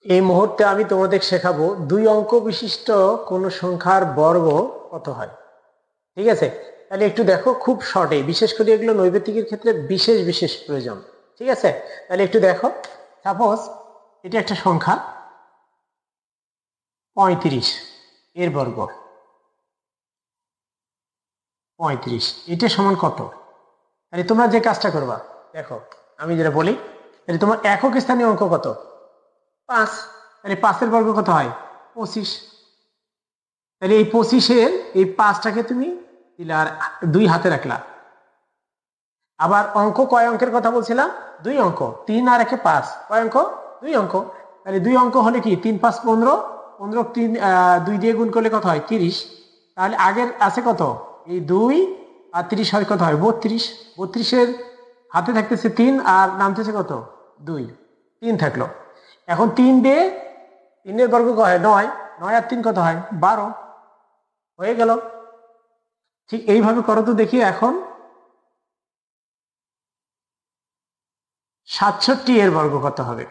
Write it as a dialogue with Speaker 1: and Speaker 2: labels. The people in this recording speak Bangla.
Speaker 1: এই মুহূর্তে আমি তোমাদের শেখাবো 2 অঙ্ক বিশিষ্ট কোন সংখ্যার বর্গ কত হয়। ঠিক আছে, তাহলে একটু দেখো, খুব শর্টে, বিশেষ করে এগুলো নৈবেতিকের ক্ষেত্রে বিশেষ বিশেষ প্রয়োজন। ঠিক আছে, তাহলে একটু দেখো, সাপোজ এটা একটা সংখ্যা 35 এর বর্গ। 35 এটা সমান কত? তাহলে তোমরা যে কাজটা করবা, দেখো আমি যেটা বলি, তাহলে তোমার একক স্থানীয় অঙ্ক কত? 5। তাহলে 5 এর বর্গ কত হয়? 25। তাহলে এই 25-এর এই 5টাকে তুমি দিলে আর 2 হাতে রাখলা। আবার অঙ্ক কয় অঙ্কের কথা বলছিলাম? 2 অঙ্ক, 3 আর 1 5। কয় অঙ্ক? 2 অঙ্ক। তাহলে 2 অঙ্ক হলে কি 3 5 15, 15 3 2 দিয়ে গুণ করলে কত হয়? 30। তাহলে আগের আছে কত? এই 2 আর 30 হয় কত হয়? 32। 32-এর হাতে থাকতেছে 3 আর নামতেছে কত? 2। 3 থাকলো। এখন 3 দিয়ে 3-এর বর্গ কত হয়? 9। 9 আর 3 কত হয়? 12। হয়ে গেল। ঠিক এইভাবে করো তো দেখি। এখন 67 এর বর্গ কত হবে?